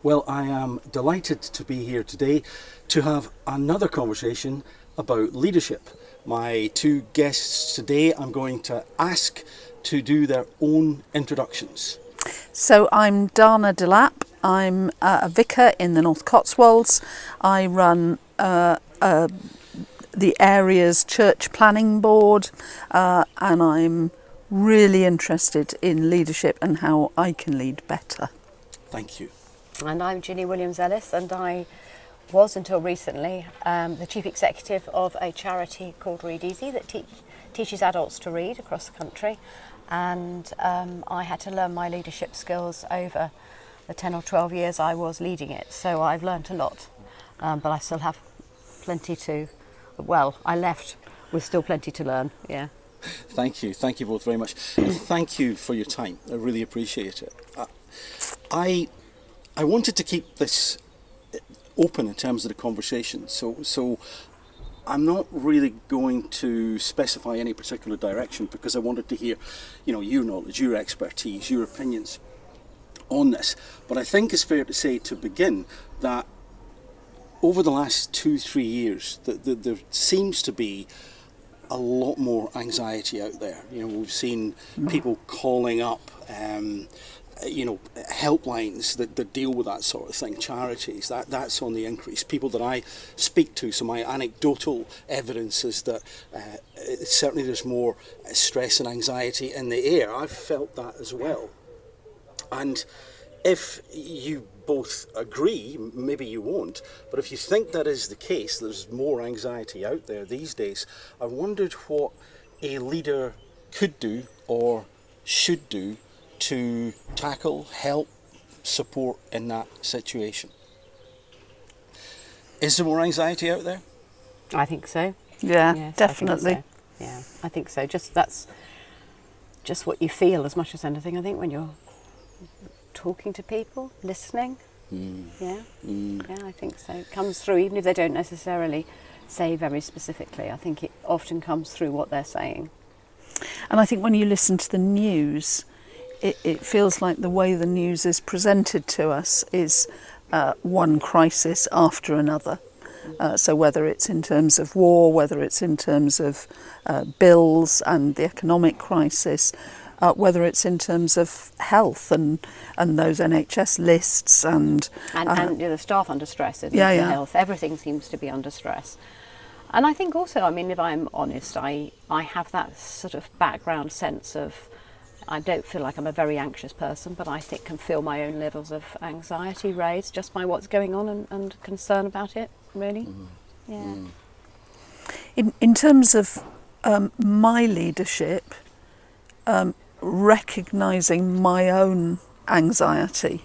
Well, I am delighted to be here today to have another conversation about leadership. My two guests today I'm going to ask to do their own introductions. So I'm Dana Delap. I'm a vicar in the North Cotswolds. I run the area's church planning board, and I'm really interested in leadership and how I can lead better. Thank you. And I'm Ginny Williams-Ellis, and I was until recently the chief executive of a charity called Read Easy that teaches adults to read across the country. And I had to learn my leadership skills over the 10 or 12 years I was leading it. So I've learnt a lot, but I still have plenty to, I left with still plenty to learn, yeah. Thank you both very much. Thank you for your time, I really appreciate it. I wanted to keep this open in terms of the conversation, so I'm not really going to specify any particular direction because I wanted to hear, your knowledge, your expertise, your opinions on this. But I think it's fair to say to begin that over the last 2-3 years, there seems to be a lot more anxiety out there. We've seen people calling up helplines that deal with that sort of thing, charities, that's on the increase. People that I speak to, so my anecdotal evidence is that certainly there's more stress and anxiety in the air. I've felt that as well. And if you both agree, maybe you won't, but if you think that is the case, there's more anxiety out there these days, I wondered what a leader could do or should do to tackle, help, support in that situation. Is there more anxiety out there? I think so. Yeah, yes, definitely. I think so. Yeah, I think so. That's just what you feel as much as anything, I think, when you're talking to people, listening. Yeah, I think so. It comes through, even if they don't necessarily say very specifically. I think it often comes through what they're saying. And I think when you listen to the news, it feels like the way the news is presented to us is one crisis after another. So whether it's in terms of war, whether it's in terms of bills and the economic crisis, whether it's in terms of health and those NHS lists and the staff under stress and health, everything seems to be under stress. And I think also, if I'm honest, I have that sort of background sense of, I don't feel like I'm a very anxious person, but I think can feel my own levels of anxiety raised just by what's going on and concern about it, really. Yeah. In terms of my leadership, recognising my own anxiety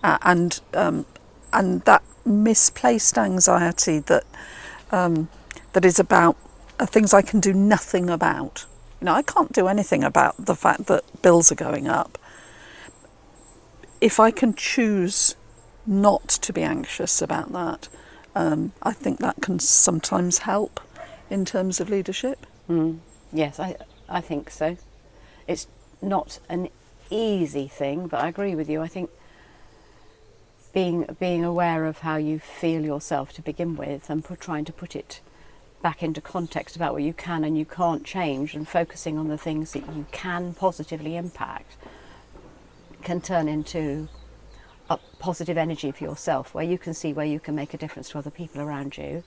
and that misplaced anxiety that is about things I can do nothing about. I can't do anything about the fact that bills are going up. If I can choose not to be anxious about that, I think that can sometimes help in terms of leadership. Yes, I think so. It's not an easy thing, but I agree with you. I think being aware of how you feel yourself to begin with and trying to put it back into context about what you can and you can't change and focusing on the things that you can positively impact can turn into a positive energy for yourself, where you can see where you can make a difference to other people around you.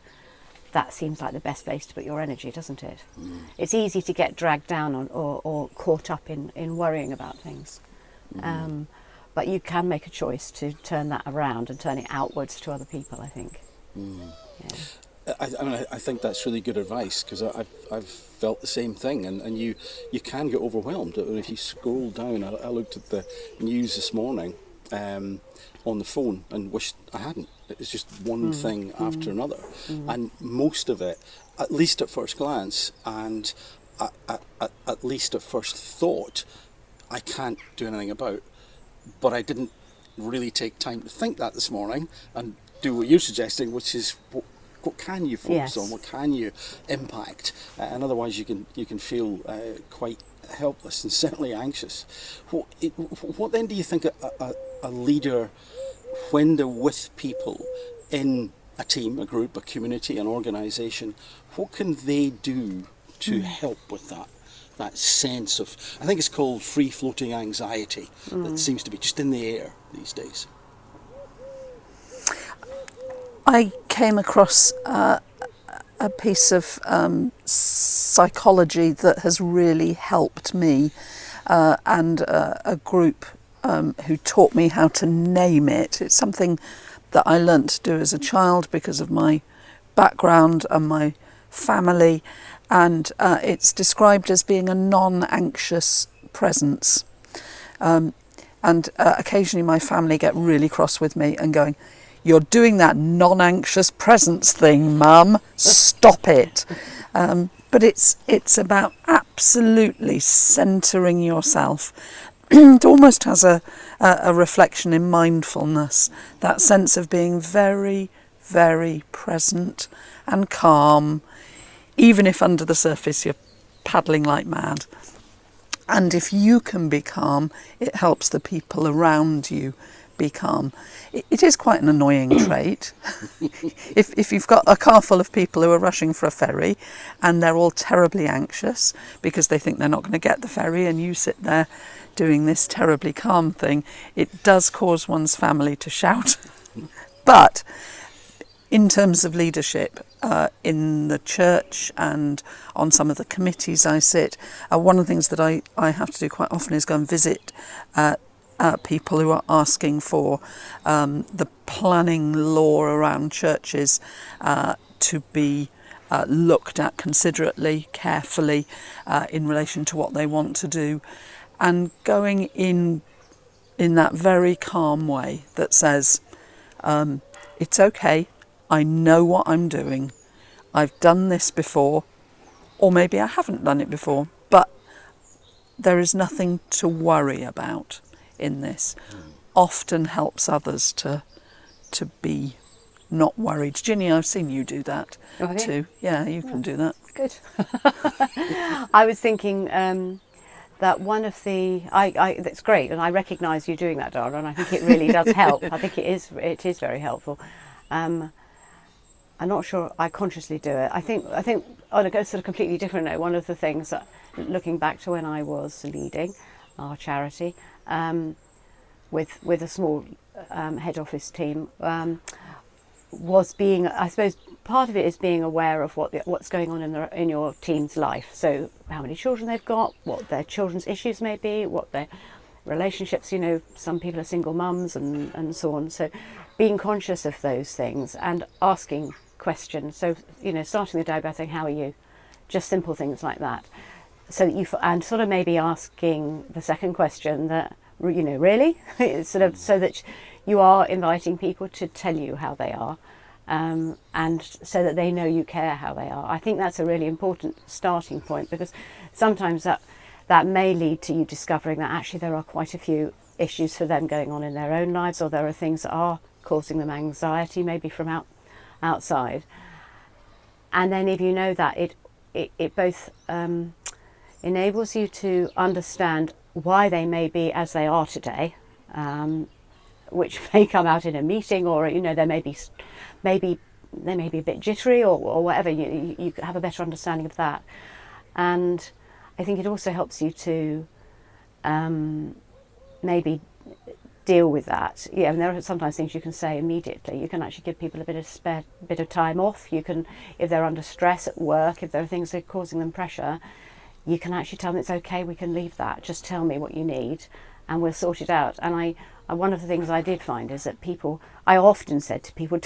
That seems like the best place to put your energy, doesn't it? It's easy to get dragged down on or caught up in worrying about things. But you can make a choice to turn that around and turn it outwards to other people, I think. Yeah. I think that's really good advice, because I've felt the same thing, and you can get overwhelmed. If you scroll down, I looked at the news this morning on the phone and wished I hadn't. It's just one thing after another, and most of it, at least at first glance and at least at first thought, I can't do anything about. But I didn't really take time to think that this morning and do what you're suggesting, which is what can you focus on, what can you impact, and otherwise you can feel quite helpless and certainly anxious. What then do you think a leader when they're with people in a team, a group, a community, an organisation, what can they do to help with that sense of, I think it's called free-floating anxiety, that seems to be just in the air these days? I came across a piece of psychology that has really helped me, and a group who taught me how to name it. It's something that I learnt to do as a child because of my background and my family, and it's described as being a non-anxious presence. And occasionally my family get really cross with me and going, "You're doing that non-anxious presence thing, Mum. Stop it." But it's about absolutely centering yourself. It almost has a reflection in mindfulness, that sense of being very, very present and calm, even if under the surface you're paddling like mad. And if you can be calm, it helps the people around you be calm. It is quite an annoying trait. If you've got a car full of people who are rushing for a ferry and they're all terribly anxious because they think they're not going to get the ferry, and you sit there doing this terribly calm thing, it does cause one's family to shout. But in terms of leadership, in the church and on some of the committees I sit, one of the things that I have to do quite often is go and visit people who are asking for the planning law around churches to be looked at considerately, carefully, in relation to what they want to do, and going in that very calm way that says, it's okay, I know what I'm doing, I've done this before, or maybe I haven't done it before, but there is nothing to worry about in this. Often helps others to be not worried. Ginny, I've seen you do that too. Yeah, you can do that. Good. I was thinking that one of the, that's great, and I recognise you doing that, Dara, and I think it really does help. I think it is very helpful. I'm not sure I consciously do it. I think on a sort of completely different note, one of the things that, looking back to when I was leading our charity, with a small head office team, was being, I suppose, part of it is being aware of what's going on in your team's life. So how many children they've got, what their children's issues may be, what their relationships, some people are single mums and so on. So being conscious of those things and asking questions. So, starting the day by saying, "How are you?" Just simple things like that. So that and sort of maybe asking the second question that, really? It's sort of so that you are inviting people to tell you how they are, and so that they know you care how they are. I think that's a really important starting point, because sometimes that may lead to you discovering that actually there are quite a few issues for them going on in their own lives, or there are things that are causing them anxiety, maybe from outside. And then if you know that, it both enables you to understand why they may be as they are today, which may come out in a meeting, or they may be a bit jittery or whatever. You have a better understanding of that, and I think it also helps you to maybe deal with that. Yeah, and there are sometimes things you can say immediately. You can actually give people a bit of time off. You can, if they're under stress at work, if there are things that are causing them pressure, you can actually tell them it's okay, we can leave that. Just tell me what you need and we'll sort it out. And one of the things I did find is that I often said to people,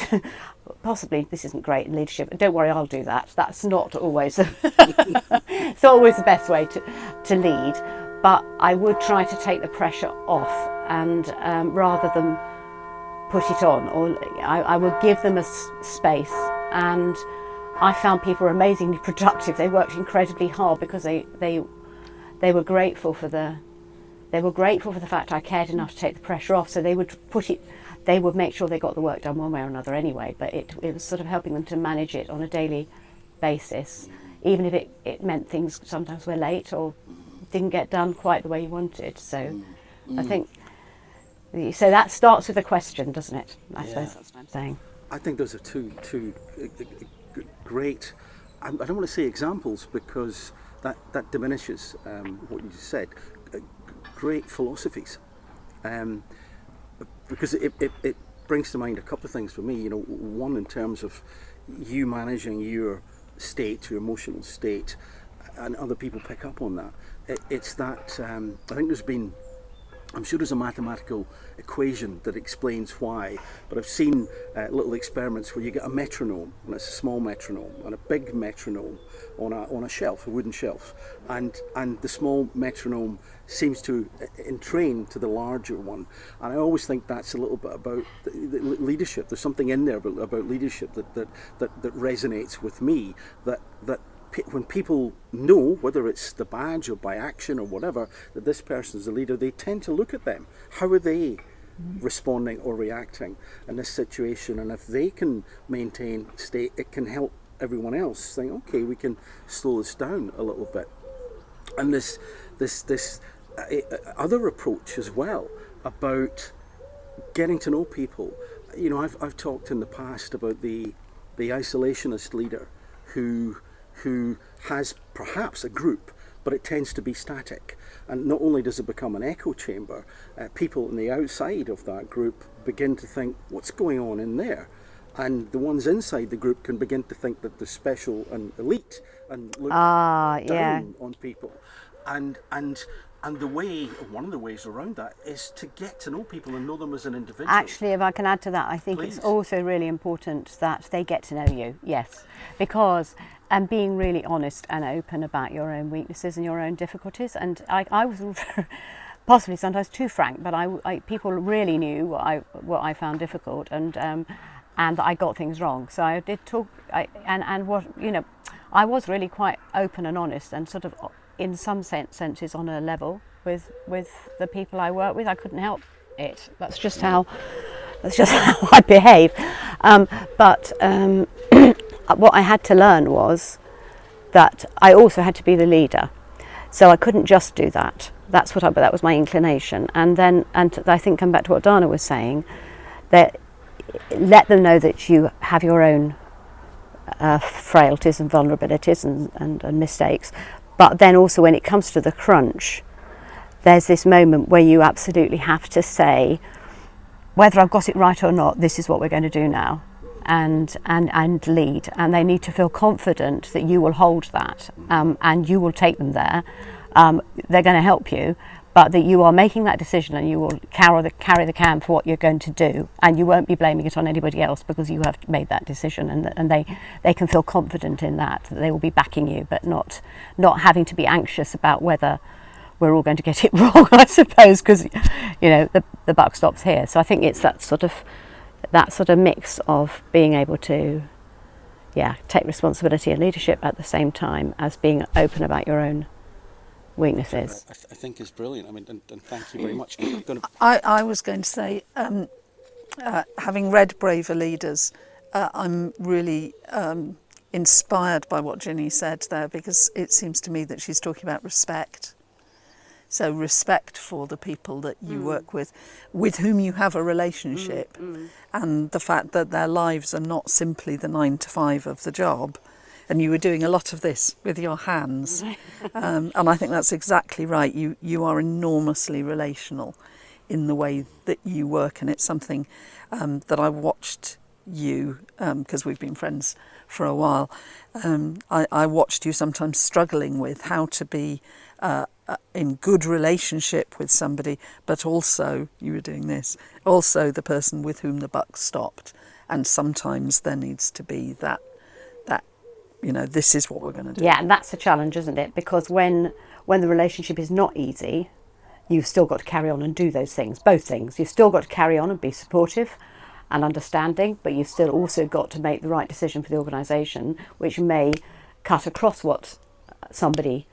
possibly this isn't great in leadership, don't worry, I'll do that. That's not always, it's not always the best way to lead, but I would try to take the pressure off, and rather than put it on, or I will give them a space. And I found people were amazingly productive. They worked incredibly hard because they were grateful for the fact I cared enough to take the pressure off. So they would make sure they got the work done one way or another anyway, but it was sort of helping them to manage it on a daily basis, even if it meant things sometimes were late or didn't get done quite the way you wanted. So I think So that starts with a question, doesn't it? I suppose that's what I'm saying. I think those are two great, I don't want to say examples because that diminishes what you just said, great philosophies. Because it brings to mind a couple of things for me. You know, one in terms of you managing your state, your emotional state, and other people pick up on that. It's that I think I'm sure there's a mathematical equation that explains why, but I've seen little experiments where you get a metronome, and it's a small metronome, and a big metronome on a shelf, a wooden shelf, and the small metronome seems to entrain to the larger one. And I always think that's a little bit about the leadership. There's something in there about leadership that resonates with me, that when people know, whether it's the badge or by action or whatever, that this person is a leader, they tend to look at them. How are they responding or reacting in this situation? And if they can maintain state, it can help everyone else think, okay, we can slow this down a little bit. And this other approach as well about getting to know people. You know, I've talked in the past about the isolationist leader who has perhaps a group, but it tends to be static. And not only does it become an echo chamber, people on the outside of that group begin to think, what's going on in there? And the ones inside the group can begin to think that they're special and elite and look down on people. And one of the ways around that is to get to know people and know them as an individual. Actually, if I can add to that, I think it's also really important that they get to know you, yes. Because being really honest and open about your own weaknesses and your own difficulties. And I was possibly sometimes too frank, but people really knew what I found difficult and that I got things wrong. So I did talk, I was really quite open and honest and sort of in some senses on a level with the people I work with. I couldn't help it. That's just how I behave. But what I had to learn was that I also had to be the leader. So I couldn't just do that. But that was my inclination. And I think, come back to what Dana was saying, that let them know that you have your own frailties and vulnerabilities and mistakes. But then also when it comes to the crunch, there's this moment where you absolutely have to say, whether I've got it right or not, this is what we're going to do now, and lead. And they need to feel confident that you will hold that, and you will take them there. They're going to help you, but that you are making that decision and you will carry the can for what you're going to do, and you won't be blaming it on anybody else because you have made that decision, and they can feel confident in that they will be backing you, but not having to be anxious about whether we're all going to get it wrong, I suppose, because the buck stops here. So I think it's that sort of mix of being able to take responsibility and leadership at the same time as being open about your own weaknesses. I think is brilliant. I mean, and thank you very much. I was going to say, having read Braver Leaders, I'm really inspired by what Ginny said there, because it seems to me that she's talking about respect. So respect for the people that you work with whom you have a relationship, and the fact that their lives are not simply the 9 to 5 of the job. And you were doing a lot of this with your hands. And I think that's exactly right. You are enormously relational in the way that you work. And it's something that I watched you, because we've been friends for a while. I watched you sometimes struggling with how to be in good relationship with somebody, but also, you were doing this, also the person with whom the buck stopped. And sometimes there needs to be that this is what we're going to do. Yeah, and that's a challenge, isn't it? Because when the relationship is not easy, you've still got to carry on and do those things, both things. You've still got to carry on and be supportive and understanding, but you've still also got to make the right decision for the organisation, which may cut across what somebody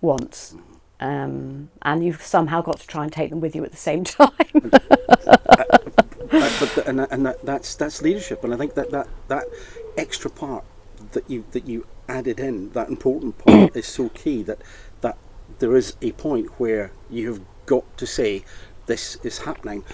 wants. And you've somehow got to try and take them with you at the same time. That's leadership, and I think that extra part that you added in, that important part, is so key, that there is a point where you have got to say this is happening,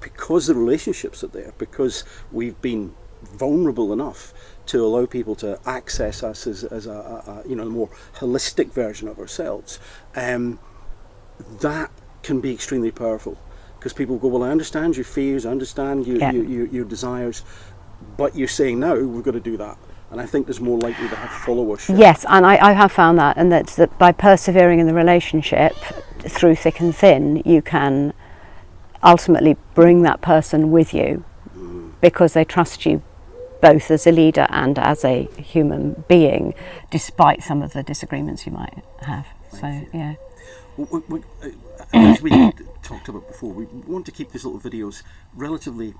because the relationships are there, because we've been vulnerable enough to allow people to access us as a more holistic version of ourselves, that can be extremely powerful, because people go, well, I understand your fears, I understand your desires, but you're saying now we've got to do that. And I think there's more likely to have followership. Yes, and I have found that, and that's that by persevering in the relationship through thick and thin, you can ultimately bring that person with you because they trust you both as a leader and as a human being, despite some of the disagreements you might have. Yeah. As we talked about before, we want to keep these little videos relatively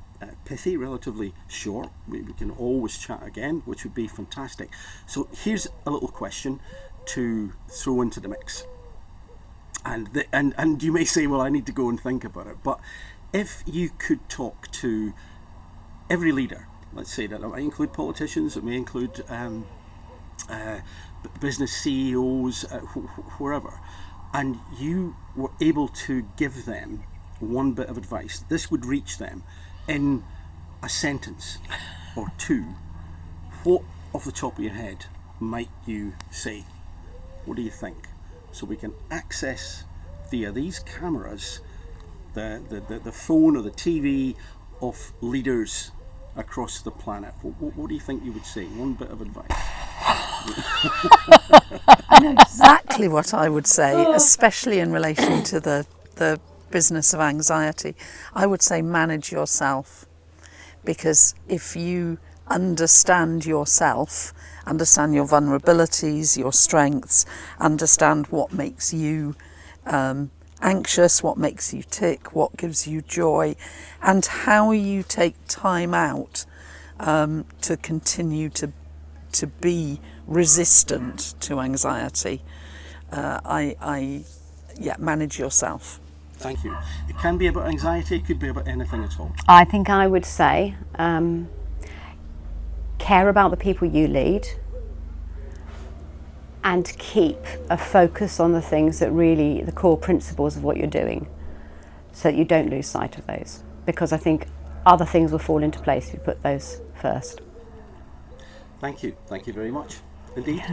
pithy, relatively short. We can always chat again, which would be fantastic. So here's a little question to throw into the mix. And you may say, well, I need to go and think about it. But if you could talk to every leader, let's say that might include politicians, it may include business CEOs, wherever, and you were able to give them one bit of advice, this would reach them in a sentence or two, what off the top of your head might you say? What do you think? So we can access via these cameras the phone or the TV of leaders across the planet. What do you think you would say? One bit of advice. I know exactly what I would say, especially in relation to the business of anxiety. I would say manage yourself, because if you understand yourself, understand your vulnerabilities, your strengths, understand what makes you anxious, what makes you tick, what gives you joy, and how you take time out to continue to be resistant to anxiety. Manage yourself. Thank you. It can be about anxiety, it could be about anything at all. I think I would say care about the people you lead and keep a focus on the things that really, the core principles of what you're doing, so that you don't lose sight of those, because I think other things will fall into place if you put those first. Thank you very much indeed.